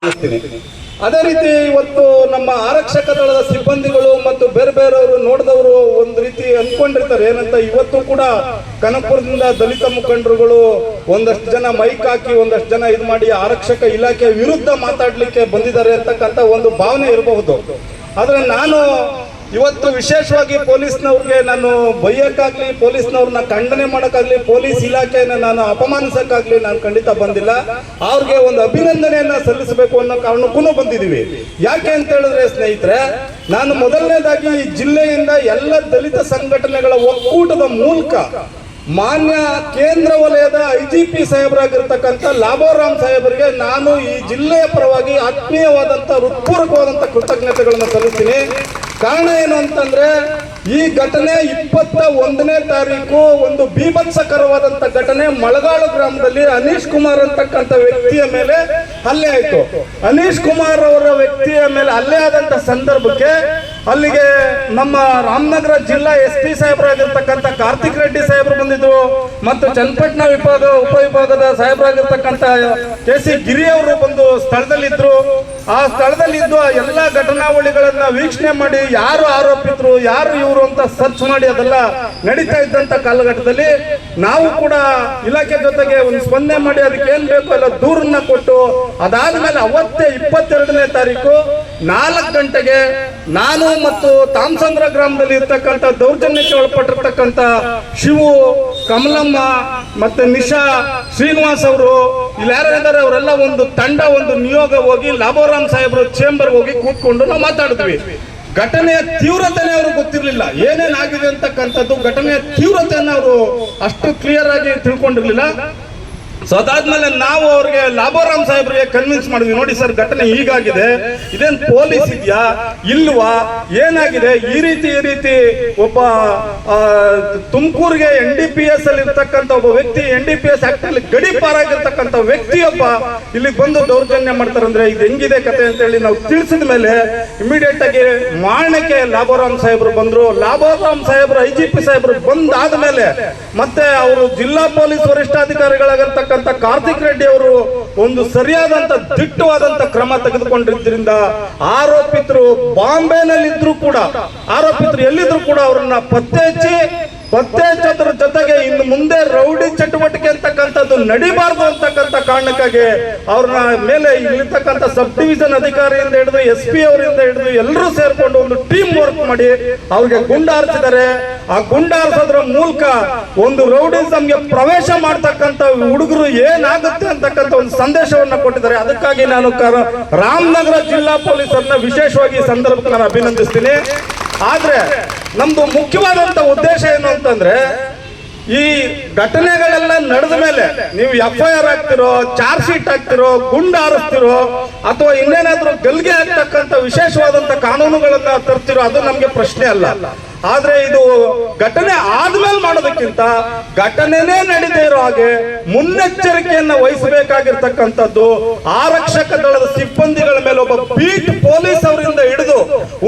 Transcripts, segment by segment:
ಅದೇ ರೀತಿ ಇವತ್ತು ನಮ್ಮ ಆರಕ್ಷಕ ದಳದ ಸಿಬ್ಬಂದಿಗಳು ಮತ್ತು ಬೇರೆ ಬೇರೆಯವರು ನೋಡಿದವರು ಒಂದು ರೀತಿ ಅನ್ಕೊಂಡಿರ್ತಾರೆ ಏನಂತ, ಇವತ್ತು ಕೂಡ ಕನಕಪುರದಿಂದ ದಲಿತ ಮುಖಂಡರುಗಳು ಒಂದಷ್ಟು ಜನ ಮೈಕ್ ಹಾಕಿ ಒಂದಷ್ಟು ಜನ ಇದು ಮಾಡಿ ಆರಕ್ಷಕ ಇಲಾಖೆ ವಿರುದ್ಧ ಮಾತಾಡ್ಲಿಕ್ಕೆ ಬಂದಿದ್ದಾರೆ ಅಂತಕ್ಕಂಥ ಒಂದು ಭಾವನೆ ಇರಬಹುದು. ಆದ್ರೆ ನಾನು ಇವತ್ತು ವಿಶೇಷವಾಗಿ ಪೊಲೀಸ್ನವ್ರಿಗೆ ನಾನು ಬೈಯಕ್ಕಾಗ್ಲಿ, ಪೊಲೀಸ್ನವ್ರನ್ನ ಖಂಡನೆ ಮಾಡೋಕ್ಕಾಗ್ಲಿ, ಪೊಲೀಸ್ ಇಲಾಖೆಯನ್ನ ನಾನು ಅಪಮಾನಿಸಕ್ಕಾಗ್ಲಿ ನಾನು ಖಂಡಿತ ಬಂದಿಲ್ಲ. ಅವ್ರಿಗೆ ಒಂದು ಅಭಿನಂದನೆಯನ್ನ ಸಲ್ಲಿಸಬೇಕು ಅನ್ನೋ ಕಾರಣಕ್ಕೂ ಬಂದಿದ್ದೀವಿ. ಯಾಕೆ ಅಂತ ಹೇಳಿದ್ರೆ ಸ್ನೇಹಿತರೆ, ನಾನು ಮೊದಲನೇದಾಗಿ ಈ ಜಿಲ್ಲೆಯಿಂದ ಎಲ್ಲ ದಲಿತ ಸಂಘಟನೆಗಳ ಒಕ್ಕೂಟದ ಮೂಲಕ ಮಾನ್ಯ ಕೇಂದ್ರ ವಲಯದ IGP ಸಾಹೇಬರಾಗಿರ್ತಕ್ಕಂಥ ಲಾಬೋರಾಮ್ ಸಾಹೇಬರಿಗೆ ನಾನು ಈ ಜಿಲ್ಲೆಯ ಪರವಾಗಿ ಆತ್ಮೀಯವಾದಂಥ ಹೃತ್ಪೂರ್ವಕವಾದಂಥ ಕೃತಜ್ಞತೆಗಳನ್ನು ಸಲ್ಲಿಸ್ತೀನಿ. ಕಾರಣ ಏನು ಅಂತಂದ್ರೆ, ಈ ಘಟನೆ 21ನೇ ತಾರೀಕು ಒಂದು ಬೀಭತ್ಸಕರವಾದಂಥ ಘಟನೆ ಮಳಗಾಳು ಗ್ರಾಮದಲ್ಲಿ ಅನೀಶ್ ಕುಮಾರ್ ಅಂತಕ್ಕಂಥ ವ್ಯಕ್ತಿಯ ಮೇಲೆ ಹಲ್ಲೆ ಆಯಿತು. ಅನೀಶ್ ಕುಮಾರ್ ಅವರ ವ್ಯಕ್ತಿಯ ಮೇಲೆ ಹಲ್ಲೆ ಆದಂಥ ಸಂದರ್ಭಕ್ಕೆ ಅಲ್ಲಿಗೆ ನಮ್ಮ ರಾಮನಗರ ಜಿಲ್ಲಾ SP ಸಾಹೇಬರಾಗಿರ್ತಕ್ಕಂಥ ಕಾರ್ತಿಕ್ ರೆಡ್ಡಿ ಸಾಹೇಬರು ಬಂದಿದ್ರು, ಮತ್ತು ಚನ್ನಪಟ್ಟಣ ಉಪವಿಭಾಗದ ಸಾಹೇಬರಾಗಿರ್ತಕ್ಕಂಥ KC ಗಿರಿ ಅವರು ಬಂದು ಸ್ಥಳದಲ್ಲಿದ್ರು. ಆ ಸ್ಥಳದಲ್ಲಿದ್ದು ಎಲ್ಲ ಘಟನಾವಳಿಗಳನ್ನ ವೀಕ್ಷಣೆ ಮಾಡಿ ಯಾರು ಆರೋಪಿತರು, ಯಾರು ಇವರು ಅಂತ ಸರ್ಚ್ ಮಾಡಿ ಅದೆಲ್ಲ ನಡೀತಾ ಇದ್ದಂತ ಕಾಲಘಟ್ಟದಲ್ಲಿ ನಾವು ಕೂಡ ಇಲಾಖೆ ಜೊತೆಗೆ ಒಂದು ಸ್ಪಂದನೆ ಮಾಡಿ ಅದಕ್ಕೆ ಏನ್ ಬೇಕು ಎಲ್ಲ ದೂರನ್ನ ಕೊಟ್ಟು, ಅದಾದ್ಮೇಲೆ ಅವತ್ತೇ 22ನೇ ತಾರೀಕು 4 ಗಂಟೆಗೆ ನಾನು ಮತ್ತು ತಾಮಸಂದ್ರ ಗ್ರಾಮದಲ್ಲಿ ಇರ್ತಕ್ಕಂಥ ದೌರ್ಜನ್ಯಕ್ಕೆ ಒಳಪಟ್ಟಿರ್ತಕ್ಕಂಥ ಶಿವು, ಕಮಲಮ್ಮ ಮತ್ತೆ ನಿಶಾ, ಶ್ರೀನಿವಾಸ್ ಅವರು ಇಲ್ಲಿ ಯಾರು ಇದ್ದಾರೆ ಅವರೆಲ್ಲ ಒಂದು ತಂಡ, ಒಂದು ನಿಯೋಗ ಹೋಗಿ ಲಾಬೋರಾಮ್ ಸಾಹೇಬ್ರ ಚೇಂಬರ್ ಹೋಗಿ ಕೂತ್ಕೊಂಡು ನಾವು ಮಾತಾಡಿದ್ವಿ. ಘಟನೆಯ ತೀವ್ರತೆನೇ ಅವರು ಗೊತ್ತಿರಲಿಲ್ಲ, ಏನೇನಾಗಿದೆ ಅಂತಕ್ಕಂಥದ್ದು ಘಟನೆಯ ತೀವ್ರತೆಯನ್ನು ಅವರು ಅಷ್ಟು ಕ್ಲಿಯರ್ ಆಗಿ ತಿಳ್ಕೊಂಡಿರ್ಲಿಲ್ಲ. ಸೊ ಅದಾದ್ಮೇಲೆ ನಾವು ಅವ್ರಿಗೆ ಲಾಬೋರಾಮ್ ಸಾಹೇಬ್ರಿಗೆ ಕನ್ವಿನ್ಸ್ ಮಾಡಿದ್ವಿ, ನೋಡಿ ಸರ್ ಘಟನೆ ಹೀಗಾಗಿದೆ, ಇದೇನ್ ಪೊಲೀಸ್ ಇದೆಯಾ ಇಲ್ವಾ, ಏನಾಗಿದೆ, ಈ ರೀತಿ ಒಬ್ಬ ತುಮಕೂರಿಗೆ NDPS ಅಲ್ಲಿ ಇರ್ತಕ್ಕಂಥ ಒಬ್ಬ ವ್ಯಕ್ತಿ, NDPS ಆಕ್ಟ್ ಅಲ್ಲಿ ಗಡಿಪಾರಾಗಿರ್ತಕ್ಕಂಥ ವ್ಯಕ್ತಿಯೊಬ್ಬ ಇಲ್ಲಿ ಬಂದು ದೌರ್ಜನ್ಯ ಮಾಡ್ತಾರಂದ್ರೆ ಇದು ಹೆಂಗಿದೆ ಕತೆ ಅಂತ ಹೇಳಿ ನಾವು ತಿಳಿಸಿದ ಮೇಲೆ ಇಮಿಡಿಯೇಟ್ ಆಗಿ ಮಾರಣಕ್ಕೆ ಲಾಬೋರಾಮ್ ಸಾಹೇಬ್ರು ಬಂದ್ರು. ಲಾಬೋರಾಮ್ ಸಾಹೇಬ್ರು IGP ಸಾಹೇಬ್ರು ಬಂದಾದ ಮೇಲೆ ಮತ್ತೆ ಅವರು ಜಿಲ್ಲಾ ಪೊಲೀಸ್ ವರಿಷ್ಠಾಧಿಕಾರಿಗಳಾಗಿರ್ತಕ್ಕ ಕಾರ್ತಿಕ್ ರೆಡ್ಡಿ ಅವರು ಒಂದು ಸರಿಯಾದಂತ ದಿಟ್ಟವಾದಂತ ಕ್ರಮ ತೆಗೆದುಕೊಂಡಿದ್ದರಿಂದ ಆರೋಪಿತರು ಬಾಂಬೆನಲ್ಲಿದ್ರು ಕೂಡ, ಆರೋಪಿತರು ಎಲ್ಲಿದ್ರು ಕೂಡ ಅವರನ್ನ ಪತ್ತೆ ಹಚ್ಚೋದ್ರ ಜೊತೆಗೆ ಇನ್ನು ಮುಂದೆ ರೌಡಿ ಚಟುವಟಿಕೆ ಅಂತಕ್ಕಂಥದ್ದು ನಡಿಬಾರ್ದು ಅಂತಕ್ಕಂಥ ಕಾರಣಕ್ಕಾಗಿ ಅವ್ರನ್ನ ಮೇಲೆ ಇಲ್ಲಿರ್ತಕ್ಕಂಥ ಸಬ್ ಡಿವಿಷನ್ ಅಧಿಕಾರಿಯಿಂದ ಹಿಡಿದು SP ಅವರಿಂದ ಹಿಡಿದು ಎಲ್ಲರೂ ಸೇರ್ಕೊಂಡು ಒಂದು ಟೀಮ್ ವರ್ಕ್ ಮಾಡಿ ಅವ್ರಿಗೆ ಗುಂಡಾರಿಸಿದ್ದಾರೆ. ಆ ಗುಂಡಾರಿಸೋದ್ರ ಮೂಲಕ ಒಂದು ರೌಡಿಸಂಗೆ ಪ್ರವೇಶ ಮಾಡ್ತಕ್ಕಂಥ ಹುಡುಗರು ಏನಾಗುತ್ತೆ ಅಂತಕ್ಕಂಥ ಒಂದು ಸಂದೇಶವನ್ನ ಕೊಟ್ಟಿದ್ದಾರೆ. ಅದಕ್ಕಾಗಿ ನಾನು ರಾಮನಗರ ಜಿಲ್ಲಾ ಪೊಲೀಸರನ್ನ ವಿಶೇಷವಾಗಿ ಈ ಸಂದರ್ಭಕ್ಕೆ ನಾನು ಅಭಿನಂದಿಸ್ತೀನಿ. ಆದ್ರೆ ನಮ್ದು ಮುಖ್ಯವಾದಂತ ಉದ್ದೇಶ ಏನು ಅಂತಂದ್ರೆ, ಈ ಘಟನೆಗಳೆಲ್ಲ ನಡೆದ ಮೇಲೆ ನೀವು FIR ಹಾಕ್ತಿರೋ, ಚಾರ್ಜ್ ಶೀಟ್ ಹಾಕ್ತಿರೋ, ಗುಂಡು ಹಾರಿಸ್ತಿರೋ, ಅಥವಾ ಇನ್ನೇನಾದ್ರೂ ಗಲ್ಗೆ ಹಾಕ್ತಕ್ಕಂಥ ವಿಶೇಷವಾದಂತ ಕಾನೂನುಗಳನ್ನ ತರ್ತಿರೋ, ಅದು ನಮ್ಗೆ ಪ್ರಶ್ನೆ ಅಲ್ಲ. ಆದ್ರೆ ಇದು ಘಟನೆ ಆದ್ಮೇಲೆ ಮಾಡೋದಕ್ಕಿಂತ ಘಟನೆನೇ ನಡೀದೇ ಇರೋ ಹಾಗೆ ಮುನ್ನೆಚ್ಚರಿಕೆಯನ್ನ ವಹಿಸಬೇಕಾಗಿರ್ತಕ್ಕಂಥದ್ದು ಆರಕ್ಷಕ ದಳದ ಸಿಬ್ಬಂದಿಗಳ ಮೇಲೆ ಒಬ್ಬ ಬೀಟ್ ಪೊಲೀಸ್ ಅವರಿಂದ ಹಿಡಿದು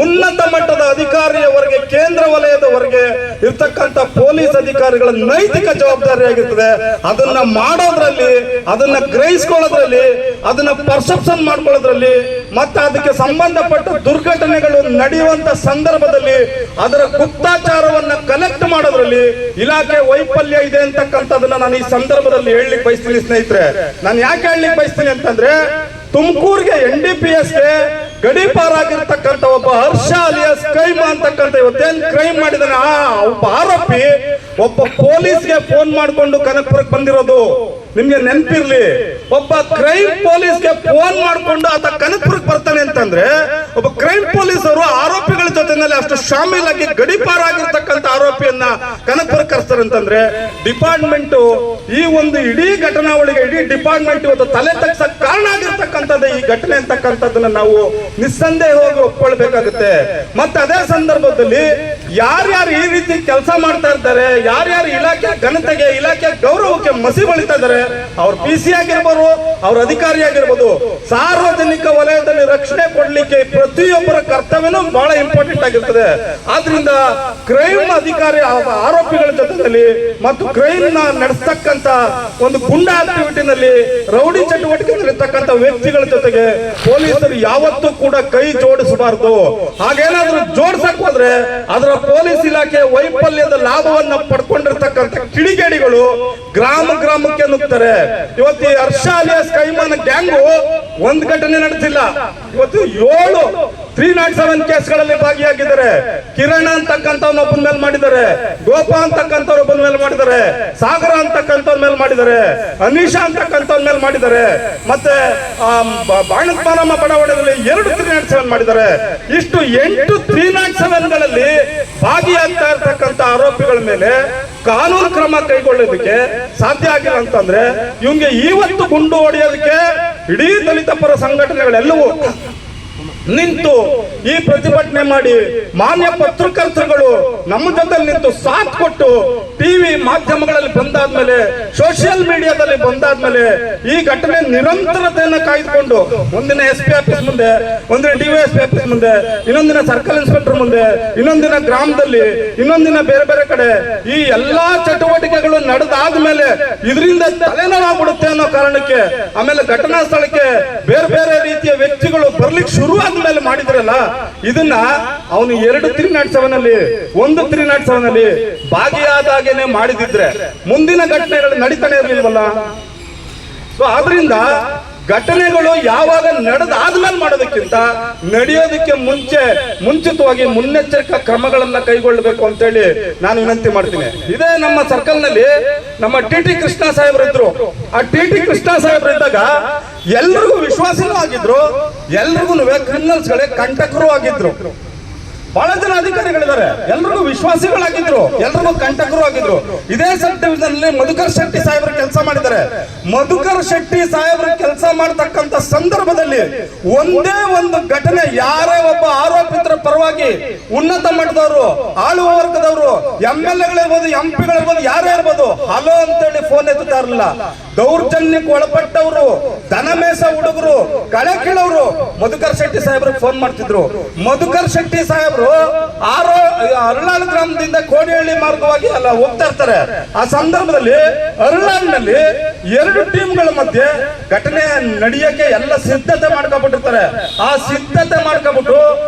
ಉನ್ನತ ಮಟ್ಟದ ಅಧಿಕಾರಿಯವರೆಗೆ, ಕೇಂದ್ರ ವಲಯದವರೆಗೆ ಇರ್ತಕ್ಕಂಥ ಪೊಲೀಸ್ ಅಧಿಕಾರಿಗಳ ನೈತಿಕ ಜವಾಬ್ದಾರಿಯಾಗಿರ್ತದೆ. ಅದನ್ನ ಮಾಡೋದ್ರಲ್ಲಿ, ಅದನ್ನ ಗ್ರಹಿಸ್ಕೊಳ್ಳೋದ್ರಲ್ಲಿ, ಅದನ್ನ ಪರ್ಸೆಪ್ಷನ್ ಮಾಡ್ಕೊಳ್ಳೋದ್ರಲ್ಲಿ, ಮತ್ತೆ ಅದಕ್ಕೆ ಸಂಬಂಧಪಟ್ಟ ದುರ್ಘಟನೆಗಳು ನಡೆಯುವಂತ ಸಂದರ್ಭದಲ್ಲಿ ಅದರ ಗುಪ್ತಾಚಾರವನ್ನ ಕಲೆಕ್ಟ್ ಮಾಡೋದ್ರಲ್ಲಿ ಇಲಾಖೆ ವೈಫಲ್ಯ ಇದೆ ಅಂತಕ್ಕಂಥದನ್ನ ನಾನು ಈ ಸಂದರ್ಭದಲ್ಲಿ ಹೇಳಲಿಕ್ಕೆ ಬಯಸ್ತೀನಿ. ಸ್ನೇಹಿತರೆ, ನಾನು ಯಾಕೆ ಹೇಳಲಿಕ್ಕೆ ಬಯಸ್ತೀನಿ ಅಂತಂದ್ರೆ, ತುಮಕೂರಿಗೆ NDPSಗೆ ಗಡಿಪಾರಾಗಿರ್ತಕ್ಕಂಥ ಒಬ್ಬ ಹರ್ಷ ಅಲಿಯಾಸ್ ಕೈಮಾ ಅಂತಕ್ಕಂಥ ಇವತ್ತೇನ್ ಕ್ರೈಮ್ ಮಾಡಿದಾನೆ ಆ ಒಬ್ಬ ಆರೋಪಿ ಒಬ್ಬ ಪೊಲೀಸ್ಗೆ ಫೋನ್ ಮಾಡಿಕೊಂಡು ಕನಕಪುರಕ್ಕೆ ಬಂದಿರೋದು ನಿಮ್ಗೆ ನೆನಪಿರ್ಲಿ. ಒಬ್ಬ ಕ್ರೈಮ್ ಪೊಲೀಸ್ಗೆ ಫೋನ್ ಮಾಡಿಕೊಂಡು ಆತ ಕನಕಪುರಕ್ಕೆ ಬರ್ತಾನೆ ಅಂತಂದ್ರೆ, ಒಬ್ಬ ಕ್ರೈಮ್ ಪೊಲೀಸ್ ಅವರು ಆರೋಪಿಗಳ ಜೊತೆನಲ್ಲಿ ಅಷ್ಟು ಶಾಮೀಲಾಗಿ ಗಡಿಪಾರಾಗಿರ್ತಕ್ಕಂಥ ಆರೋಪಿಯನ್ನ ಕನಕಪುರಕ್ಕೆ ಕರ್ಸ್ತಾರೆ ಅಂತಂದ್ರೆ, ಡಿಪಾರ್ಟ್ಮೆಂಟ್ ಈ ಒಂದು ಇಡೀ ಘಟನಾವಳಿಗೆ ಇಡೀ ಡಿಪಾರ್ಟ್ಮೆಂಟ್ ಇವತ್ತು ತಲೆ ತಗ್ಸಕ್ ಕಾರಣ ಆಗಿರ್ತಕ್ಕಂಥದ್ದು ಈ ಘಟನೆ ಅಂತಕ್ಕಂಥದ್ದನ್ನ ನಾವು ನಿಸ್ಸಂದೇಹವಾಗಿ ಒಪ್ಕೊಳ್ಬೇಕಾಗುತ್ತೆ. ಮತ್ತೆ ಅದೇ ಸಂದರ್ಭದಲ್ಲಿ ಯಾರ್ಯಾರು ಈ ರೀತಿ ಕೆಲಸ ಮಾಡ್ತಾ ಇದ್ದಾರೆ, ಯಾರ್ಯಾರು ಇಲಾಖೆ ಘನತೆಗೆ, ಇಲಾಖೆ ಗೌರವಕ್ಕೆ ಮಸಿ ಬಳಿತಾ ಇದ್ದಾರೆ, ಅವ್ರ PC ಆಗಿರ್ಬೋದು, ಅವ್ರ ಅಧಿಕಾರಿ ಆಗಿರ್ಬೋದು, ಸಾರ್ವಜನಿಕ ವಲಯದಲ್ಲಿ ರಕ್ಷಣೆ ಕೊಡ್ಲಿಕ್ಕೆ ಪ್ರತಿಯೊಬ್ಬರ ಕರ್ತವ್ಯನೂ ಬಹಳ ಇಂಪಾರ್ಟೆಂಟ್ ಆಗಿರ್ತದೆ. ಆದ್ರಿಂದ ಕ್ರೈಮ್ ಅಧಿಕಾರಿ ಆರೋಪಿಗಳ ಜೊತೆಯಲ್ಲಿ ಮತ್ತು ಕ್ರೈಮ್ ನ ನಡೆಸ್ತಕ್ಕಂತ ಒಂದು ಗುಂಡ ಆಕ್ಟಿವಿಟಿನಲ್ಲಿ ರೌಡಿ ಚಟುವಟಿಕೆ ನಡೆಸ್ತಕ್ಕಂತ ವ್ಯಕ್ತಿಗಳ ಜೊತೆಗೆ ಪೊಲೀಸರು ಯಾವತ್ತೂ ಕೂಡ ಕೈ ಜೋಡಿಸಬಾರದು. ಹಾಗೇನಾದ್ರೂ ಜೋಡಿಸಕ್ ಹೋದ್ರೆ ಅದರ ಪೊಲೀಸ್ ಇಲಾಖೆ ವೈಫಲ್ಯದ ಲಾಭವನ್ನ ಪಡ್ಕೊಂಡಿರ್ತಕ್ಕಂಥ ಕಿಡಿಗೇಡಿಗಳು ಗ್ರಾಮಕ್ಕೆ ನುಗ್ತಾರೆ. ಇವತ್ತು ಹರ್ಷ ಅಲಿಯಾಸ್ ಕೈಮಾನ ಗ್ಯಾಂಗು ಒಂದ್ ಘಟನೆ ನಡೆಸಿಲ್ಲ, ಇವತ್ತು 7 307 ಕೇಸ್ಗಳಲ್ಲಿ ಭಾಗಿಯಾಗಿದ್ದಾರೆ. ಕಿರಣ ಅಂತಕ್ಕಂಥವ್ರೊಬ್ಬನ ಮೇಲೆ ಮಾಡಿದ್ದಾರೆ, ಗೋಪಾ ಅಂತಕ್ಕಂಥವ್ರೊಬ್ಬನ ಮೇಲೆ ಮಾಡಿದ್ದಾರೆ, ಸಾಗರ ಅಂತಕ್ಕಂಥವ್ರ ಮೇಲೆ ಮಾಡಿದ್ದಾರೆ, ಅನೀಶಾ ಅಂತಕ್ಕಂಥವ್ರ ಮೇಲೆ ಮಾಡಿದ್ದಾರೆ, ಮತ್ತೆ ಬಾಣಸ್ಮಾನಮ್ಮ ಬಡಾವಣೆಯಲ್ಲಿ 2 307 ಮಾಡಿದ್ದಾರೆ. ಇಷ್ಟು 8 307ಗಳಲ್ಲಿ ಭಾಗಿಯಾಗ್ತಾ ಇರ್ತಕ್ಕಂಥ ಆರೋಪಿಗಳ ಮೇಲೆ ಕಾನೂನು ಕ್ರಮ ಕೈಗೊಳ್ಳೋದಕ್ಕೆ ಸಾಧ್ಯ ಆಗಿಲ್ಲ ಅಂತಂದ್ರೆ ಇವಂಗೆ ಇವತ್ತು ಗುಂಡು ಹೊಡೆಯೋದಕ್ಕೆ ಇಡೀ ದಲಿತ ಪರ ಸಂಘಟನೆಗಳೆಲ್ಲವೂ ನಿಂತು ಈ ಪ್ರತಿಭಟನೆ ಮಾಡಿ ಮಾನ್ಯ ಪತ್ರಕರ್ತರುಗಳು ನಮ್ಮ ಜೊತೆ ನಿಂತು ಸಾಥ್ ಕೊಟ್ಟು ಟಿವಿ ಮಾಧ್ಯಮಗಳಲ್ಲಿ ಬಂದಾದ್ಮೇಲೆ ಸೋಷಿಯಲ್ ಮೀಡಿಯಾದಲ್ಲಿ ಬಂದಾದ್ಮೇಲೆ ಈ ಘಟನೆ ನಿರಂತರತೆಯನ್ನು ಕಾಯ್ದುಕೊಂಡು ಒಂದಿನ SP ಆಫೀಸ್ ಮುಂದೆ, ಒಂದಿನ DYSP ಆಫೀಸ್ ಮುಂದೆ, ಇನ್ನೊಂದಿನ ಸರ್ಕಲ್ ಇನ್ಸ್ಪೆಕ್ಟರ್ ಮುಂದೆ, ಇನ್ನೊಂದಿನ ಗ್ರಾಮದಲ್ಲಿ, ಇನ್ನೊಂದಿನ ಬೇರೆ ಬೇರೆ ಕಡೆ ಈ ಎಲ್ಲಾ ಚಟುವಟಿಕೆಗಳು ನಡೆದಾದ್ಮೇಲೆ ಇದರಿಂದ ತಲೆನೋವಾಗ್ಬಿಡುತ್ತೆ ಅನ್ನೋ ಕಾರಣಕ್ಕೆ ಆಮೇಲೆ ಘಟನಾ ಸ್ಥಳಕ್ಕೆ ಬೇರೆ ಬೇರೆ ರೀತಿಯ ವ್ಯಕ್ತಿಗಳು ಬರ್ಲಿಕ್ಕೆ ಶುರು ಮೇಲೆ ಮಾಡಿದ್ರಲ್ಲ, ಇದನ್ನ ಅವನು 2 307 1 307 ಭಾಗಿಯಾದಾಗೇನೆ ಮಾಡಿದಿದ್ರೆ ಮುಂದಿನ ಘಟನೆಗಳು ನಡೀತಾನೆ ಇರಲಿಲ್ವಲ್ಲ. ಸೊ ಆದ್ರಿಂದ ಘಟನೆಗಳು ಯಾವಾಗ ನಡೆದಾದ್ಮೇಲೆ ಮಾಡೋದಕ್ಕಿಂತ ನಡೆಯೋದಕ್ಕೆ ಮುಂಚಿತವಾಗಿ ಮುನ್ನೆಚ್ಚರಿಕಾ ಕ್ರಮಗಳನ್ನ ಕೈಗೊಳ್ಳಬೇಕು ಅಂತ ಹೇಳಿ ನಾನು ವಿನಂತಿ ಮಾಡ್ತೀನಿ. ಇದೇ ನಮ್ಮ ಸರ್ಕಲ್ ನಲ್ಲಿ ನಮ್ಮ TT ಕೃಷ್ಣ ಸಾಹೇಬ್ರಿದ್ರು. ಆ TT ಕೃಷ್ಣ ಸಾಹೇಬ್ರಿದ್ದಾಗ ಎಲ್ರಿಗೂ ವಿಶ್ವಾಸನೂ ಆಗಿದ್ರು, ಎಲ್ರಿಗೂ ಕ್ರಿಮಿನಲ್ಸ್ ಗಳೇ ಕಂಟಕರು ಆಗಿದ್ರು. ಬಹಳ ಜನ ಅಧಿಕಾರಿಗಳಿದ್ದಾರೆ, ಎಲ್ರಿಗೂ ವಿಶ್ವಾಸಿಗಳಾಗಿದ್ರು, ಎಲ್ರಿಗೂ ಕಂಟಕರು ಆಗಿದ್ರು. ಇದೇ ಸಬ್ ಡಿವಿಷನ್ ಅಲ್ಲಿ ಮಧುಕರ್ ಶೆಟ್ಟಿ ಸಾಹೇಬ್ರು ಕೆಲಸ ಮಾಡಿದ್ದಾರೆ. ಮಧುಕರ್ ಶೆಟ್ಟಿ ಸಾಹೇಬ್ರು ಕೆಲಸ ಮಾಡತಕ್ಕಂತ ಸಂದರ್ಭದಲ್ಲಿ ಒಂದೇ ಒಂದು ಘಟನೆ ಯಾರೇ ಒಬ್ಬ ಆರೋಪಿತರ ಪರವಾಗಿ ಉನ್ನತ ಮಟ್ಟದವರು, ಆಳುವ ವರ್ಗದವರು, MLAಗಳಿರ್ಬೋದು, MP ಗಳಿರ್ಬೋದು, ಯಾರೇ ಇರ್ಬೋದು, ಹಲೋ ಅಂತೇಳಿ ಫೋನ್ ಎತ್ತುತ್ತಾ ಇರಲಿಲ್ಲ. ದೌರ್ಜನ್ಯಕ್ಕೆ ಒಳಪಟ್ಟವರು, ದನಮೇಸ ಹುಡುಗರು, ಕಳೆ ಕೀಳವರು ಮಧುಕರ್ ಶೆಟ್ಟಿ ಸಾಹೇಬ್ರಿಗೆ ಫೋನ್ ಮಾಡ್ತಿದ್ರು. ಮಧುಕರ್ ಶೆಟ್ಟಿ ಸಾಹೇಬ್ರು ಅರಳಾಳ್ ಗ್ರಾಮದಿಂದ ಕೋಡಿಹಳ್ಳಿ ಮಾರ್ಗವಾಗಿ ಅಲ್ಲ ಹೋಗ್ತಾ ಇರ್ತಾರೆ. ಆ ಸಂದರ್ಭದಲ್ಲಿ ಅರಳಾಳ್ನಲ್ಲಿ 2 ಟೀಮ್ಗಳ ಮಧ್ಯೆ ಘಟನೆ ನಡೆಯಕ್ಕೆ ಎಲ್ಲ ಸಿದ್ಧತೆ ಮಾಡ್ಕೊಂಡ್ಬಿಟ್ಟಿರ್ತಾರೆ. ಆ ಸಿದ್ಧತೆ ಮಾಡ್ಕೊಂಡ್ಬಿಟ್ಟು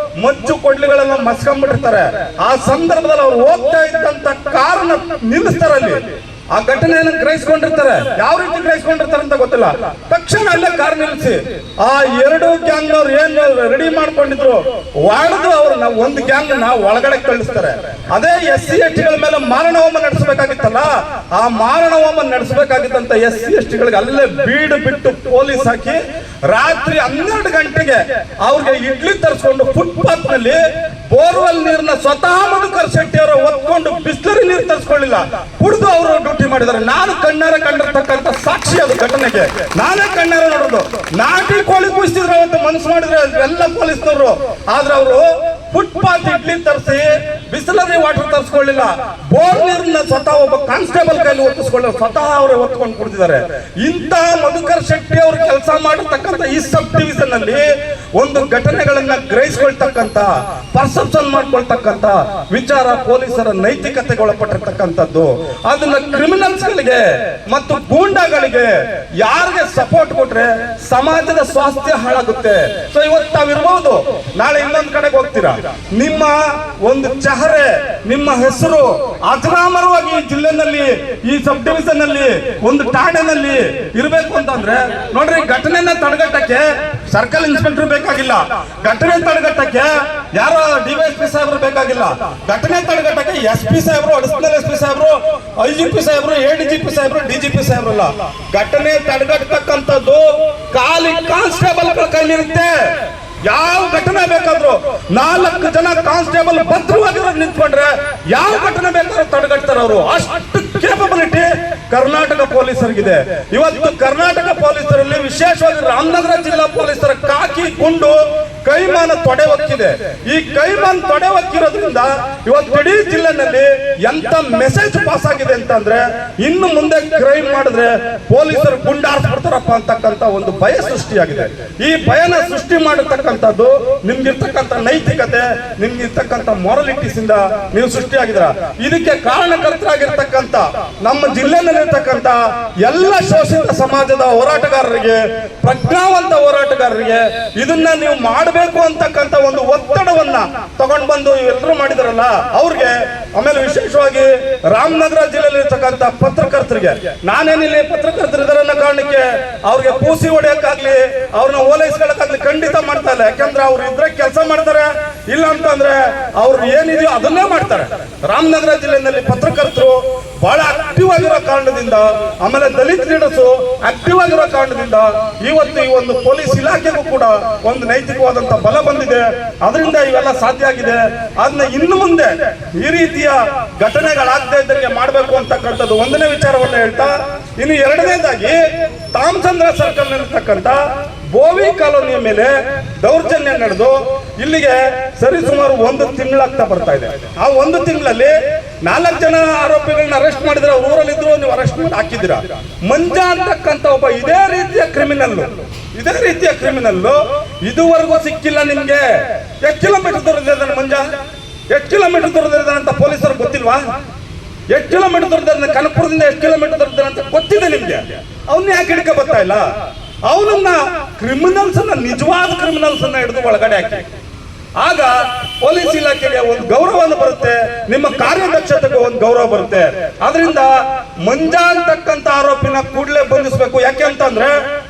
ಮಚ್ಚು ಕೊಡ್ಲಿಗಳೆಲ್ಲ ಮಸ್ಕೊಂಡ್ಬಿಟ್ಟಿರ್ತಾರೆ. ಆ ಸಂದರ್ಭದಲ್ಲಿ ಅವ್ರು ಹೋಗ್ತಾ ಇದ್ದಂತ ಕಾರನ್ನ ನಿಲ್ಲಿಸ್ತಾರಲ್ಲಿ. ಆ ಘಟನೆಯನ್ನು ಗ್ರಹಿಸ್ಕೊಂಡಿರ್ತಾರೆ. ಯಾವ ರೀತಿ ಗ್ರಹಿಸ್ಕೊಂಡಿರ್ತಾರೆ ಅಂತ ಗೊತ್ತಿಲ್ಲ. ತಕ್ಷಣ ಅಲ್ಲೇ ಕಾರ್ ನಿಲ್ಲಿಸಿ ಆ 2 ಗ್ಯಾಂಗ್ ಅವ್ರು ಏನು ರೆಡಿ ಮಾಡ್ಕೊಂಡಿದ್ರು ಹೊಡೆದು ಅವ್ರನ್ನ ಒಂದು ಗ್ಯಾಂಗ್ ನ ಒಳಗಡೆ ಕಳಿಸ್ತಾರೆ. ಅದೇ SC STಗಳ ಮೇಲೆ ಮಾರಣ ಹೋಮ ನಡೆಸಬೇಕಾಗಿತ್ತಲ್ಲ, ಆ ಮಾರಣ ಹೋಮ ನಡೆಸಬೇಕಾಗಿತ್ತಂತ SC STಗಳಿಗೆ ಅಲ್ಲೇ ಬೀಡು ಬಿಟ್ಟು ಪೊಲೀಸ್ ಹಾಕಿ ರಾತ್ರಿ 12 ಗಂಟೆಗೆ ಅವ್ರಿಗೆ ಇಡ್ಲಿ ತರಿಸ್ಕೊಂಡು ಫುಟ್ಪಾತ್ ನಲ್ಲಿ ಬೋರ್ವೆಲ್ ನೀರನ್ನ ಸ್ವತಃ ಮಧುಕರ್ ಶೆಟ್ಟಿ ಅವರು ಒತ್ಕೊಂಡು ಬಿಸ್ಲರಿ ನೀರು ತರಿಸ್ಕೊಳ್ಳಿಲ್ಲ, ಕುಡಿದು ಅವರು ಡ್ಯೂಟಿ ಮಾಡಿದ್ದಾರೆ. ನಾನು ಕಣ್ಣಾರೆ ಕಂಡಿರ್ತಕ್ಕಂಥ ಸಾಕ್ಷಿ ಅದು ಘಟನೆಗೆ. ನಾನೇ ಕಣ್ಣಾರೆ ನೋಡೋದು. ನಾಟಿ ಕೋಳಿ ಕುಯಿಸ್ತಿದ್ರು ಅವತ್ತು, ಮನಸ್ಸು ಮಾಡಿದ್ರೆ ಎಲ್ಲ ಪೊಲೀಸ್ನವರು. ಆದ್ರೆ ಅವರು ಫುಟ್ಪಾತ್ ಇಡ್ಲಿ ತರಿಸಿ ಬಿಸ್ಲರಿ ವಾಟರ್ ತರಿಸ್ಕೊಳ್ಳಿಲ್ಲ, ಬೋರ್ ನೀರನ್ನ ಸ್ವತಃ ಒಬ್ಬ ಕಾನ್ಸ್ಟೇಬಲ್ ಕೈಲಿ ಒತ್ತಿಸ್ಕೊಳ್ಳಿ ಸ್ವತಃ ಅವರೇ ಒತ್ಕೊಂಡು ಕುಡಿದಿದ್ದಾರೆ. ಇಂತ ಮಧುಕರ್ ಶೆಟ್ಟಿ ಅವರು ಕೆಲಸ ಮಾಡಿರ್ತಕ್ಕಂಥ ಈ ಸಬ್ ಡಿವಿಷನ್ ಅಲ್ಲಿ ಒಂದು ಘಟನೆಗಳನ್ನ ಗ್ರಹಿಸ್ಕೊಳ್ತಕ್ಕಂಥ, ಪರ್ಸೆಪ್ಷನ್ ಮಾಡ್ಕೊಳ್ತಕ್ಕಂಥ ವಿಚಾರ ಪೊಲೀಸರ ನೈತಿಕತೆಗೆ ಒಳಪಟ್ಟಿರ್ತಕ್ಕಂಥದ್ದು. ಅದನ್ನ ಕ್ರಿಮಿನಲ್ಸ್ ಗಳಿಗೆ ಮತ್ತು ಗೂಂಡಾಗಳಿಗೆ ಯಾರಿಗೆ ಸಪೋರ್ಟ್ ಕೊಟ್ರೆ ಸಮಾಜದ ಸ್ವಾಸ್ಥ್ಯ ಹಾಳಾಗುತ್ತೆ. ಸೊ ಇವತ್ತು ತಾವಿರ್ಬಹುದು, ನಾಳೆ ಇನ್ನೊಂದು ಕಡೆಗೆ ಹೋಗ್ತೀರಾ, ನಿಮ್ಮ ಒಂದು ಚಹರೆ, ನಿಮ್ಮ ಹೆಸರು ಅಜರಾಮರವಾಗಿ ಈ ಜಿಲ್ಲೆನಲ್ಲಿ, ಈ ಸಬ್ ಡಿವಿಷನ್ ನಲ್ಲಿ, ಒಂದು ಠಾಣೆನಲ್ಲಿ ಇರಬೇಕು ಅಂತಂದ್ರೆ ನೋಡ್ರಿ, ಘಟನೆನ ತಡೆಗಟ್ಟಕ್ಕೆ ಸರ್ಕಲ್ ಇನ್ಸ್ಪೆಕ್ಟರ್ ಬೇಕಾಗಿಲ್ಲ, ಘಟನೆ ತಡೆಗಟ್ಟಕ್ಕೆ ಯಾರೋ DYSP ಸಾಹೇಬ್ರು ಬೇಕಾಗಿಲ್ಲ, ಘಟನೆ ತಡೆಗಟ್ಟಕ್ಕೆ SP ಸಾಹೇಬ್ರು, ಅಡಿಷನಲ್ SP ಸಾಹೇಬ್ರು, IGP ಸಾಹೇಬ್ರು, ADGP ಸಾಹೇಬ್ರು, DGP ಸಾಹೇಬ್ರು ಅಲ್ಲ. ಘಟನೆ ತಡೆಗಟ್ಟತಕ್ಕಂಥದ್ದು ಖಾಲಿ ಕಾನ್ಸ್ಟೇಬಲ್ ಕೈಲಿರುತ್ತೆ. ಯಾವ ಘಟನೆ ಬೇಕಾದ್ರೂ 4 ಜನ ಕಾನ್ಸ್ಟೇಬಲ್ ಭದ್ರವಾಗಿ ನಿಂತ್ಕೊಂಡ್ರೆ ಯಾವ ಘಟನೆ ಬೇಕಾದ್ರೂ ತಡೆಗಟ್ತಾರೆ ಅವರು. ಅಷ್ಟು ಕೇಪಬಿಲಿಟಿ ಕರ್ನಾಟಕ ಪೊಲೀಸರಿಗಿದೆ. ಇವತ್ತು ಕರ್ನಾಟಕ ಪೊಲೀಸರಲ್ಲಿ ವಿಶೇಷವಾಗಿ ರಾಮನಗರ ಜಿಲ್ಲಾ ಪೊಲೀಸರ ಕಾಕಿ ಗುಂಡು ಕೈಮಾನ ತೊಡೆ ಹೊಕ್ಕಿದೆ. ಈ ಕೈಮಾನ ತೊಡೆ ಹೊಕ್ಕಿರೋದ್ರಿಂದ ಇವತ್ತು ಇಡೀ ಜಿಲ್ಲೆನಲ್ಲಿ ಎಂತ ಮೆಸೇಜ್ ಪಾಸ್ ಆಗಿದೆ ಅಂತಂದ್ರೆ, ಇನ್ನು ಮುಂದೆ ಕ್ರೈಮ್ ಮಾಡಿದ್ರೆ ಪೊಲೀಸರು ಗುಂಡಾರಿಸ್ಬಿಡ್ತಾರಪ್ಪ ಅಂತಕ್ಕಂತ ಒಂದು ಭಯ ಸೃಷ್ಟಿಯಾಗಿದೆ. ಈ ಭಯನ ಸೃಷ್ಟಿ ಮಾಡಿರ್ತಕ್ಕಂಥದ್ದು ನಿಮ್ಗಿರ್ತಕ್ಕಂಥ ನೈತಿಕತೆ, ನಿಮ್ಗಿರ್ತಕ್ಕಂಥ ಮೊರಲಿಟೀಸ್ ಇಂದ ನೀವು ಸೃಷ್ಟಿಯಾಗಿದ್ರ. ಇದಕ್ಕೆ ಕಾರಣಕರ್ತರಾಗಿರ್ತಕ್ಕಂಥ ನಮ್ಮ ಜಿಲ್ಲೆನಲ್ಲಿರ್ತಕ್ಕಂಥ ಎಲ್ಲ ಶೋಷಿತ ಸಮಾಜದ ಹೋರಾಟಗಾರರಿಗೆ, ಪ್ರಜ್ಞಾವಂತ ಹೋರಾಟಗಾರರಿಗೆ ಇದನ್ನ ನೀವು ಮಾಡಬೇಕು ಅಂತಕ್ಕಂಥ ಒಂದು ಒತ್ತಡವನ್ನ ತಗೊಂಡು ಬಂದು ಎಲ್ಲರೂ ಮಾಡಿದಾರಲ್ಲ ಅವ್ರಿಗೆ, ಆಮೇಲೆ ವಿಶೇಷವಾಗಿ ರಾಮನಗರ ಜಿಲ್ಲೆಯಲ್ಲಿ ಇರ್ತಕ್ಕಂಥ ಪತ್ರಕರ್ತರಿಗೆ, ನಾನೇನಿಲ್ಲಿ ಪತ್ರಕರ್ತರಿದ್ದಾರೆ ಅನ್ನೋ ಕಾರಣಕ್ಕೆ ಅವ್ರಿಗೆ ಪೂಸಿ ಹೊಡೆಯಕ್ಕಾಗ್ಲಿ ಅವ್ರನ್ನ ಓಲೈಸ್ಕೊಳ್ಳಕ್ಕಾಗ್ಲಿ ಖಂಡಿತ ಮಾಡ್ತಾ ಇಲ್ಲ. ಯಾಕಂದ್ರೆ ಅವ್ರು ಇದ್ರೆ ಕೆಲಸ ಮಾಡ್ತಾರೆ, ಇಲ್ಲ ಅಂತಂದ್ರೆ ಅವ್ರು ಏನಿದೆಯೋ ಅದನ್ನೇ ಮಾಡ್ತಾರೆ. ರಾಮನಗರ ಜಿಲ್ಲೆಯಲ್ಲಿ ಪತ್ರಕರ್ತರು ಬಹಳ ಆಕ್ಟಿವ್ ಆಗಿರೋ ಕಾರಣದಿಂದ, ಆಮೇಲೆ ದಲಿತ ಲೀಡರ್ಸ್ ಆಕ್ಟಿವ್ ಆಗಿರೋ ಕಾರಣದಿಂದ ಇವತ್ತು ಈ ಒಂದು ಪೊಲೀಸ್ ಇಲಾಖೆಗೂ ಕೂಡ ಒಂದು ನೈತಿಕವಾದಂತ ಬಲ ಬಂದಿದೆ. ಅದರಿಂದ ಇವೆಲ್ಲ ಸಾಧ್ಯ ಆಗಿದೆ. ಅದನ್ನ ಇನ್ನು ಮುಂದೆ ಈ ರೀತಿಯ ಘಟನೆಗಳಾಗದೇ ಇದ್ದಂಗೆ ಮಾಡಬೇಕು ಅಂತಕ್ಕಂಥದ್ದು ಒಂದನೇ ವಿಚಾರವನ್ನ ಹೇಳ್ತಾ, ಇನ್ನು ಎರಡನೇದಾಗಿ ತಾಮಚಂದ್ರ ಸರ್ಕಲ್ ನಲ್ಲಿರ್ತಕ್ಕಂಥ ಬೋವಿ ಕಾಲೋನಿಯ ಮೇಲೆ ದೌರ್ಜನ್ಯ ನಡೆದು ಇಲ್ಲಿಗೆ ಸರಿಸುಮಾರು 1 ತಿಂಗಳಾಗ್ತಾ ಬರ್ತಾ ಇದೆ. ಆ 1 ತಿಂಗಳಲ್ಲಿ 4 ಜನ ಆರೋಪಿಗಳನ್ನ ಅರೆಸ್ಟ್ ಮಾಡಿದ್ರೆ, ಊರಲ್ಲಿದ್ರು, ನೀವು ಅರೆಸ್ಟ್ ಮಾಡಿ ಹಾಕಿದ್ದೀರಾ. ಮಂಜ ಅಂತಕ್ಕಂಥ ಒಬ್ಬ ಇದೇ ರೀತಿಯ ಕ್ರಿಮಿನಲ್ ಇದುವರೆಗೂ ಸಿಕ್ಕಿಲ್ಲ. ನಿಮ್ಗೆ ಎಷ್ಟು ಕಿಲೋಮೀಟರ್ ದೂರದಿದ್ದಾನೆ ಮಂಜ? ಎಷ್ಟು ಕಿಲೋಮೀಟರ್ ದೂರದಿದ್ದಾನೆ ಅಂತ ಪೊಲೀಸರು ಗೊತ್ತಿಲ್ವಾ? ಎಷ್ಟು ಕಿಲೋಮೀಟರ್ ದೂರದಿದ್ದಾನೆ? ಕನಕಪುರದಿಂದ ಎಷ್ಟು ಕಿಲೋಮೀಟರ್ ದೂರದಿದ್ದಾನೆ ಅಂತ ಗೊತ್ತಿದೆ ನಿಮ್ಗೆ. ಅವನ್ನ ಯಾಕೆ ಹಿಡ್ಕ ಬರ್ತಾ ಇಲ್ಲ? ಅವನನ್ನ ಕ್ರಿಮಿನಲ್ಸ್ ಅನ್ನ, ನಿಜವಾದ ಕ್ರಿಮಿನಲ್ಸ್ ಅನ್ನ ಹಿಡಿದು ಒಳಗಡೆ ಹಾಕಿ, ಆಗ ಪೊಲೀಸ್ ಇಲಾಖೆಗೆ ಒಂದು ಗೌರವವನ್ನು ಬರುತ್ತೆ, ನಿಮ್ಮ ಕಾರ್ಯದಕ್ಷತೆಗೆ ಒಂದು ಗೌರವ ಬರುತ್ತೆ. ಆದ್ರಿಂದ ಮಂಜ ಅಂತಕ್ಕಂಥ ಆರೋಪಿನ ಕೂಡಲೇ ಬಂಧಿಸಬೇಕು. ಯಾಕೆ ಅಂತಂದ್ರೆ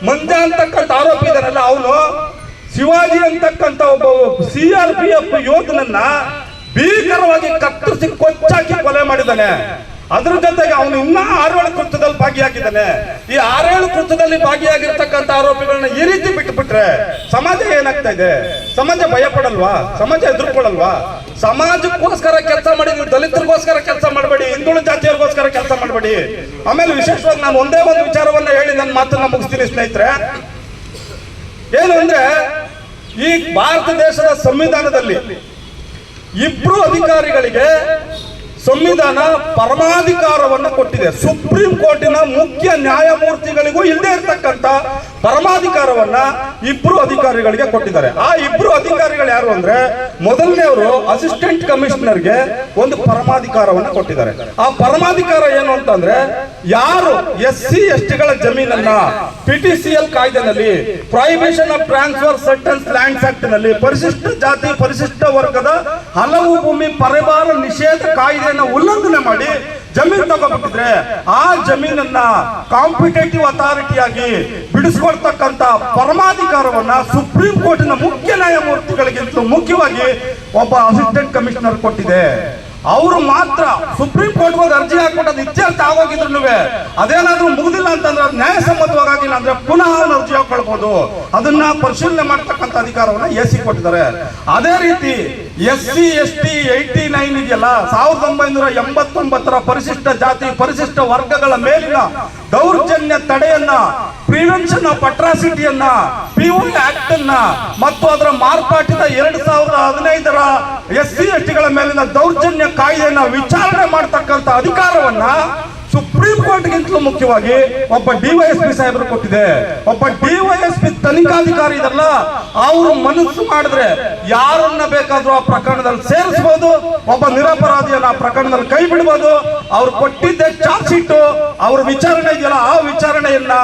ಮಂಜ ಅಂತಕ್ಕಂಥ ಆರೋಪಿ ಇದನ್ನಲ್ಲ, ಅವನು ಶಿವಾಜಿ ಅಂತಕ್ಕಂಥ ಒಬ್ಬ CRPF ಯೋಧನನ್ನ ಭೀಕರವಾಗಿ ಕತ್ತರಿಸಿ ಕೊಚ್ಚಾಕಿ ಕೊಲೆ ಮಾಡಿದ್ದಾನೆ. ಅದ್ರ ಜೊತೆಗೆ ಅವನು ಇನ್ನ 6-7 ಕೃತ್ಯದಲ್ಲಿ ಭಾಗಿಯಾಗಿದ್ದಾನೆ. ಈ 6-7 ಕೃತ್ಯದಲ್ಲಿ ಭಾಗಿಯಾಗಿರ್ತಕ್ಕಂಥ ಆರೋಪಿಗಳನ್ನ ಈ ರೀತಿ ಬಿಟ್ಟುಬಿಟ್ರೆ ಸಮಾಜ ಏನಾಗ್ತಾ ಇದೆ? ಸಮಾಜ ಭಯ ಪಡಲ್ವಾ? ಸಮಾಜ ಎದುರುಕೊಳ್ಳಲ್ವಾ? ಸಮಾಜಕ್ಕೋಸ್ಕರ ಕೆಲಸ ಮಾಡಿ, ನೀವು ದಲಿತರಿಗೋಸ್ಕರ ಕೆಲಸ ಮಾಡಬೇಡಿ, ಹಿಂದುಳಿದ ಜಾತಿಯರಿಗೋಸ್ಕರ ಕೆಲಸ ಮಾಡಬೇಡಿ. ಆಮೇಲೆ ವಿಶೇಷವಾಗಿ ನಾನು ಒಂದೇ ಒಂದು ವಿಚಾರವನ್ನ ಹೇಳಿ ನನ್ನ ಮಾತನ್ನ ಮುಗಿಸ್ತೀನಿ ಸ್ನೇಹಿತರೆ. ಏನು ಅಂದ್ರೆ, ಈ ಭಾರತ ದೇಶದ ಸಂವಿಧಾನದಲ್ಲಿ 2 ಅಧಿಕಾರಿಗಳಿಗೆ ಸಂವಿಧಾನ ಪರಮಾಧಿಕಾರವನ್ನು ಕೊಟ್ಟಿದೆ. ಸುಪ್ರೀಂ ಕೋರ್ಟಿನ ಮುಖ್ಯ ನ್ಯಾಯಮೂರ್ತಿಗಳಿಗೂ ಇಲ್ಲದೆ ಇರತಕ್ಕಂತ ಪರಮಾಧಿಕಾರವನ್ನ 2 ಅಧಿಕಾರಿಗಳಿಗೆ ಕೊಟ್ಟಿದ್ದಾರೆ. ಆ 2 ಅಧಿಕಾರಿಗಳು ಯಾರು ಅಂದ್ರೆ, ಮೊದಲನೇವರು ಅಸಿಸ್ಟೆಂಟ್ ಕಮಿಷನರ್ಗೆ ಒಂದು ಪರಮಾಧಿಕಾರವನ್ನು ಕೊಟ್ಟಿದ್ದಾರೆ. ಆ ಪರಮಾಧಿಕಾರ ಏನು ಅಂತಂದ್ರೆ, ಯಾರು SC STಗಳ ಜಮೀನನ್ನ PTCL ಕಾಯ್ದೆನಲ್ಲಿ, prohibition of transfer certain lands act ನಲ್ಲಿ, ಪರಿಶಿಷ್ಟ ಜಾತಿ ಪರಿಶಿಷ್ಟ ವರ್ಗದ ಹಲವು ಭೂಮಿ ಪರಿವಾರ ನಿಷೇಧ ಕಾಯ್ದೆ ಉಲ್ಲಂಘನೆ ಮಾಡಿ ಜಮೀನು ತಗೋಬಿಟ್ಟಿದ್ರೆ, ಆ ಜಮೀನನ್ನ ಕಾಂಪಿಟೇಟಿವ್ ಅಥಾರಿಟಿಯಾಗಿ ಬಿಡಿಸ್ಕೊಳ್ತಕ್ಕಂತ ಪರಮಾಧಿಕಾರವನ್ನ ಸುಪ್ರೀಂ ಕೋರ್ಟಿನ ಮುಖ್ಯ ನ್ಯಾಯಮೂರ್ತಿಗಳಿಗಿಂತ ಮುಖ್ಯವಾಗಿ ಒಬ್ಬ ಅಸಿಸ್ಟೆಂಟ್ ಕಮಿಷನರ್ ಕೊಟ್ಟಿದೆ. ಅವರು ಮಾತ್ರ ಸುಪ್ರೀಂ ಕೋರ್ಟ್ ಹೋಗಿ ಅರ್ಜಿ ಹಾಕ್ಬಿಟ್ಟು ಇತ್ಯರ್ಥ ಆಗೋಗಿದ್ರು ಅದೇನಾದ್ರೂ ಮುಗಿದಿಲ್ಲ ಅಂತಂದ್ರೆ, ಅದು ನ್ಯಾಯಸಮ್ಮತವಾಗಿಲ್ಲ ಅಂದ್ರೆ ಪುನಃ ಅರ್ಜಿ ಹಾಕೊಳ್ಬಹುದು. ಅದನ್ನ ಪರಿಶೀಲನೆ ಮಾಡ್ತಕ್ಕಂಥ ಅಧಿಕಾರವನ್ನ AC ಕೊಟ್ಟಿದ್ದಾರೆ. ಅದೇ ರೀತಿ SC ST 89 ಇದೆಯಲ್ಲ, 1989 ಪರಿಶಿಷ್ಟ ಜಾತಿ ಪರಿಶಿಷ್ಟ ವರ್ಗಗಳ ಮೇಲಿನ ದೌರ್ಜನ್ಯ ತಡೆಯನ್ನ, ಪ್ರಿವೆನ್ಷನ್ ಆಫ್ ಅಟ್ರಾಸಿಟಿಯನ್ನ, POA ಆಕ್ಟ್ ಅನ್ನ ಮತ್ತು ಅದರ ಮಾರ್ಪಾಟಿದ 2015 SC STಗಳ ಮೇಲಿನ ದೌರ್ಜನ್ಯ ಕಾಯ್ದೆಯನ್ನ ವಿಚಾರಣೆ ಮಾಡತಕ್ಕಂತ ಅಧಿಕಾರವನ್ನ ಸುಪ್ರೀಂ ಕೋರ್ಟ್ಗಿಂತಲೂ ಮುಖ್ಯವಾಗಿ ಒಬ್ಬ DYSP ಸಾಹೇಬರು ಕೊಟ್ಟಿದೆ. ಒಬ್ಬ DYSP ತನಿಖಾಧಿಕಾರಿ ಇದಲ್ಲ, ಅವರು ಮನಸ್ಸು ಮಾಡಿದ್ರೆ ಯಾರನ್ನ ಬೇಕಾದ್ರೂ ಆ ಪ್ರಕರಣದಲ್ಲಿ ಸೇರಿಸಬಹುದು, ಒಬ್ಬ ನಿರಪರಾಧಿಯನ್ನ ಆ ಪ್ರಕರಣದಲ್ಲಿ ಕೈ ಬಿಡಬಹುದು. ಅವ್ರು ಕೊಟ್ಟಿದ್ದೆ ಚಾರ್ಜ್ ಶೀಟ್, ಅವ್ರ ವಿಚಾರಣೆ ಇದೆಯಲ್ಲ, ಆ ವಿಚಾರಣೆಯನ್ನ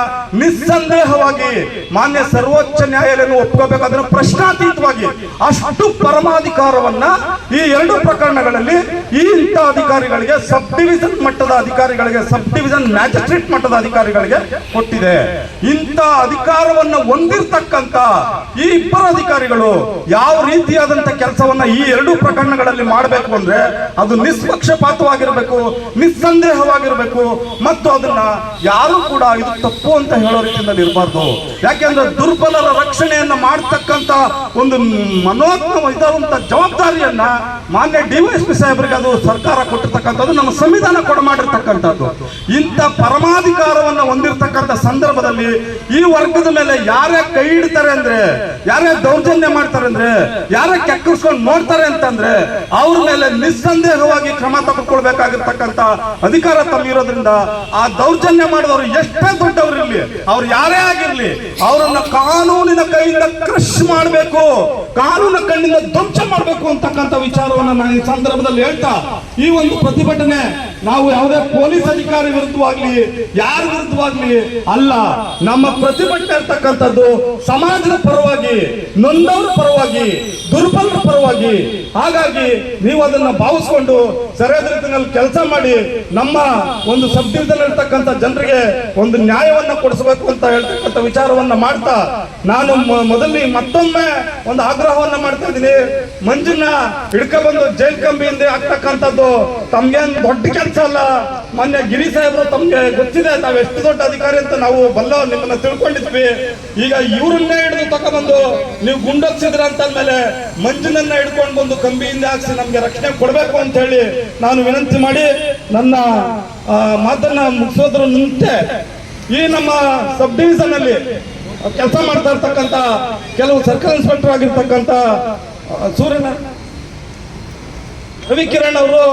ನಿಸ್ಸಂದೇಹವಾಗಿ ಮಾನ್ಯ ಸರ್ವೋಚ್ಚ ನ್ಯಾಯಾಲಯ ಒಪ್ಕೋಬೇಕು. ಅದನ್ನ ಪ್ರಶ್ನಾತೀತವಾಗಿ ಅಷ್ಟು ಪರಮಾಧಿಕಾರವನ್ನ ಈ 2 ಪ್ರಕರಣಗಳಲ್ಲಿ ಈ ಇಂಥ ಅಧಿಕಾರಿಗಳಿಗೆ, ಸಬ್ ಡಿವಿಷನ್ ಮಟ್ಟದ ಅಧಿಕಾರಿಗಳಿಗೆ, ಸಬ್ ಡಿವಿಷನ್ ಮ್ಯಾಜಿಸ್ಟ್ರೇಟ್ ಮಟ್ಟದ ಅಧಿಕಾರಿಗಳಿಗೆ ಕೊಟ್ಟಿದೆ. ಇಂಥ ಅಧಿಕಾರವನ್ನು ಹೊಂದಿರತಕ್ಕಂತ ಈ 2 ಅಧಿಕಾರಿಗಳು ಯಾವ ರೀತಿಯಾದಂತ ಕೆಲಸವನ್ನ ಈ 2 ಪ್ರಕರಣಗಳಲ್ಲಿ ಮಾಡಬೇಕು ಅಂದ್ರೆ, ಅದು ನಿಷ್ಪಕ್ಷಪಾತವಾಗಿರಬೇಕು, ನಿಸ್ಸಂದೇಹವಾಗಿರಬೇಕು, ಮತ್ತು ಅದನ್ನ ಯಾರು ಕೂಡ ಇದು ತಪ್ಪು ಅಂತ ಹೇಳೋ ರೀತಿಯಲ್ಲಿ ಇರಬಾರ್ದು. ಯಾಕೆಂದ್ರೆ ದುರ್ಬಲರ ರಕ್ಷಣೆಯನ್ನ ಮಾಡತಕ್ಕಂತ ಒಂದು ಮನೋಜ್ಞ ಇದಾದಂತ ಜವಾಬ್ದಾರಿಯನ್ನ ಮಾನ್ಯ DYSP ಸಾಹೇಬರಿಗೆ ಅದು ಸರ್ಕಾರ ಕೊಟ್ಟಿರ್ತಕ್ಕಂಥದ್ದು, ನಮ್ಮ ಸಂವಿಧಾನ ಕೊಡ ಮಾಡಿರ್ತಕ್ಕಂಥದ್ದು. ಅಂತಕ್ಕಂಥದ್ದು. ಇಂಥ ಪರಮಾಧಿಕಾರವನ್ನ ಹೊಂದಿರತಕ್ಕಂಥ ಸಂದರ್ಭದಲ್ಲಿ ಈ ವರ್ಗದ ಮೇಲೆ ಯಾರೇ ಕೈ ಇಡ್ತಾರೆ ಅಂದ್ರೆ, ಯಾರೇ ದೌರ್ಜನ್ಯ ಮಾಡ್ತಾರೆ ಅಂದ್ರೆ, ಯಾರೇ ಕೆಕ್ಕರಿಸ್ಕೊಂಡು ನೋಡ್ತಾರೆ ಅಂತಂದ್ರೆ ಅವ್ರ ಮೇಲೆ ನಿಸ್ಸಂದೇಹವಾಗಿ ಕ್ರಮ ತೆಗೆದುಕೊಳ್ಬೇಕಾಗಿರ್ತಕ್ಕಂಥ ಅಧಿಕಾರ ತಮ್ಮಿರೋದ್ರಿಂದ ಆ ದೌರ್ಜನ್ಯ ಮಾಡಿದವರು ಎಷ್ಟೇ ದೊಡ್ಡವರಿರ್ಲಿ, ಅವ್ರು ಯಾರೇ ಆಗಿರ್ಲಿ, ಅವರನ್ನ ಕಾನೂನಿನ ಕೈಯಿಂದ ಕ್ರಶ್ ಮಾಡಬೇಕು, ಕಾನೂನಿನ ಕಣ್ಣಿಂದ ಧ್ವಂಸ ಮಾಡಬೇಕು ಅಂತಕ್ಕಂಥ ವಿಚಾರವನ್ನ ನಾನು ಈ ಸಂದರ್ಭದಲ್ಲಿ ಹೇಳ್ತಾ, ಈ ಒಂದು ಪ್ರತಿಭಟನೆ ನಾವು ಯಾವುದೇ ಪೊಲೀಸ್ ಅಧಿಕಾರಿ ವಿರುದ್ಧವಾಗ್ಲಿ ಯಾರ ವಿರುದ್ಧವಾಗ್ಲಿ ಅಲ್ಲ, ನಮ್ಮ ಪ್ರತಿಭಟನೆ ಇರ್ತಕ್ಕಂಥದ್ದು ಸಮಾಜದ ಪರವಾಗಿ, ನೊಂದವರ ಪರವಾಗಿ, ದುರ್ಬಲರ ಪರವಾಗಿ. ಹಾಗಾಗಿ ನೀವು ಅದನ್ನ ಭಾವಿಸ್ಕೊಂಡು ಸರಿಯಾದ ರೀತಿಯಲ್ಲಿ ಕೆಲಸ ಮಾಡಿ ನಮ್ಮ ಒಂದು ಸಬ್ ಡಿವಿಷನ್ ಇರ್ತಕ್ಕಂಥ ಜನರಿಗೆ ಒಂದು ನ್ಯಾಯವನ್ನ ಕೊಡಿಸಬೇಕು ಅಂತ ಹೇಳ್ತಕ್ಕಂಥ ವಿಚಾರವನ್ನ ಮಾಡ್ತಾ, ನಾನು ಮೊದಲನೇ ಮತ್ತೊಮ್ಮೆ ಒಂದು ಆಗ್ರಹವನ್ನ ಮಾಡ್ತಾ ಇದ್ದೀನಿ. ಮಂಜುನ ಹಿಡ್ಕೊಂಡ್ಬಂದು ಜೈಲ್ ಕಂಬಿಯಿಂದ ಆಗ್ತಕ್ಕಂಥದ್ದು ತಮ್ಗೇನ್ ದೊಡ್ಡ ಕೆಲಸ ಅಲ್ಲ. ಮೊನ್ನೆ ಗಿರಿ ಸಾಹೇಬರು ತಮ್ಗೆ ಗೊತ್ತಿದೆ, ತಾವ್ ಎಷ್ಟು ದೊಡ್ಡ ಅಧಿಕಾರಿ ಅಂತ ನಾವು ಬಲ್ಲ ನಿಮ್ಮನ್ನ ತಿಳ್ಕೊಂಡಿದ್ವಿ. ಈಗ ಇವ್ರನ್ನೇ ಹಿಡಿದು ತಗೊಂಡ್ಬಂದು ನೀವು ಗುಂಡೊತ್ಸಿದ್ರ ಅಂತಂದ್ಮೇಲೆ ಮಂಜುನನ್ನ ಹಿಡ್ಕೊಂಡು ಬಂದು ಕಂಬಿಯಿಂದ ಹಾಕ್ಸಿ ನಮ್ಗೆ ರಕ್ಷಣೆ ಕೊಡ್ಬೇಕು ಅಂತ ಹೇಳಿ ನಾನು ವಿನಂತಿ ಮಾಡಿ ನನ್ನ ಮಾತನ್ನ ಮುಗಿಸೋದ್ರ ಮುಂಚೆ ಈ ನಮ್ಮ ಸಬ್ ಡಿವಿಷನ್ ಅಲ್ಲಿ ಕೆಲಸ ಮಾಡ್ತಾ ಇರ್ತಕ್ಕಂಥ ಕೆಲವು ಸರ್ಕಲ್ ಇನ್ಸ್ಪೆಕ್ಟರ್ ಆಗಿರ್ತಕ್ಕಂಥ ರವಿಕಿರಣ್ ಅವರು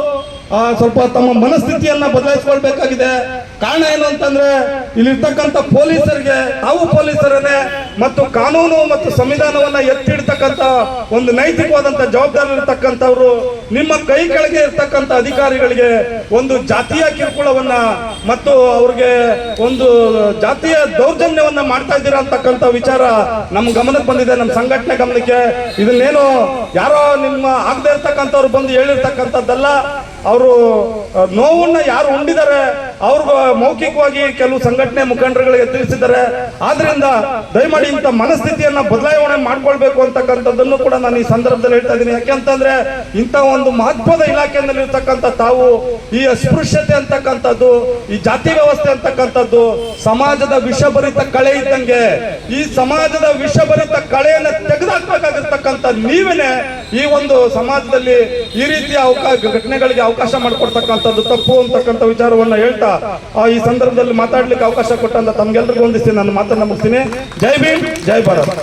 ಸ್ವಲ್ಪ ತಮ್ಮ ಮನಸ್ಥಿತಿಯನ್ನ ಬದಲಾಯಿಸಿಕೊಳ್ಬೇಕಾಗಿದೆ. ಕಾರಣ ಏನು ಅಂತಂದ್ರೆ ಇಲ್ಲಿರ್ತಕ್ಕಂಥ ಪೊಲೀಸರಿಗೆ ತಾವು ಪೊಲೀಸರನ್ನೇ ಮತ್ತು ಕಾನೂನು ಮತ್ತು ಸಂವಿಧಾನವನ್ನ ಎತ್ತಿಡ್ತಕ್ಕಂಥ ಒಂದು ನೈತಿಕವಾದಂತ ಜವಾಬ್ದಾರಿ ಇರ್ತಕ್ಕಂಥವ್ರು ನಿಮ್ಮ ಕೈ ಕೆಳಗೆ ಇರ್ತಕ್ಕಂಥ ಅಧಿಕಾರಿಗಳಿಗೆ ಒಂದು ಜಾತಿಯ ಕಿರುಕುಳವನ್ನ ಮತ್ತು ಅವ್ರಿಗೆ ಒಂದು ಜಾತಿಯ ದೌರ್ಜನ್ಯವನ್ನ ಮಾಡ್ತಾ ಇದ್ದೀರಾ ಅಂತಕ್ಕಂಥ ವಿಚಾರ ನಮ್ಮ ಗಮನಕ್ಕೆ ಬಂದಿದೆ, ನಮ್ಮ ಸಂಘಟನೆ ಗಮನಕ್ಕೆ. ಇದನ್ನೇನು ಯಾರೋ ನಿಮ್ಮ ಆಗದೆ ಇರ್ತಕ್ಕಂಥವ್ರು ಬಂದು ಹೇಳಿರ್ತಕ್ಕಂಥದ್ದಲ್ಲ. ಅವರು ನೋವನ್ನ ಯಾರು ಉಂಡಿದ್ದಾರೆ ಅವ್ರಿಗೂ ಮೌಖಿಕವಾಗಿ ಕೆಲವು ಸಂಘಟನೆ ಮುಖಂಡರುಗಳಿಗೆ ತಿಳಿಸಿದ್ದಾರೆ. ಆದ್ರಿಂದ ದಯಮಾಡಿ ಇಂಥ ಮನಸ್ಥಿತಿಯನ್ನ ಬದಲಾವಣೆ ಮಾಡ್ಕೊಳ್ಬೇಕು ಅಂತಕ್ಕಂಥದ್ದನ್ನು ಕೂಡ ನಾನು ಈ ಸಂದರ್ಭದಲ್ಲಿ ಹೇಳ್ತಾ ಇದ್ದೀನಿ. ಯಾಕೆಂತಂದ್ರೆ ಇಂಥ ಒಂದು ಮಹತ್ವದ ಇಲಾಖೆಯಲ್ಲಿ ಇರ್ತಕ್ಕಂಥ ತಾವು ಈ ಅಸ್ಪೃಶ್ಯತೆ ಅಂತಕ್ಕಂಥದ್ದು, ಈ ಜಾತಿ ವ್ಯವಸ್ಥೆ ಅಂತಕ್ಕಂಥದ್ದು ಸಮಾಜದ ವಿಷಭರಿತ ಕಳೆ ಇದ್ದಂಗೆ. ಈ ಸಮಾಜದ ವಿಷಭರಿತ ಕಳೆಯನ್ನ ತೆಗೆದುಹಾಕಬೇಕಾಗಿರ್ತಕ್ಕಂಥ ನೀವೇನೆ ಈ ಒಂದು ಸಮಾಜದಲ್ಲಿ ಈ ರೀತಿಯ ಘಟನೆಗಳಿಗೆ ಅವಕಾಶ ಮಾಡಿಕೊಡ್ತಕ್ಕಂಥದ್ದು ತಪ್ಪು ಅಂತಕ್ಕಂಥ ವಿಚಾರವನ್ನ ಹೇಳ್ತಾ ಈ ಸಂದರ್ಭದಲ್ಲಿ ಮಾತಾಡ್ಲಿಕ್ಕೆ ಅವಕಾಶ ಕೊಟ್ಟಂತ ತಮ್ಗೆಲ್ರಿಗೂ ಹೊಂದಿಸಿ ನನ್ನ ಮಾತನ್ನ ಮುಗಿಸ್ತೀನಿ. ಜೈ ಭೀಮ್, ಜೈ ಭಾರತ್.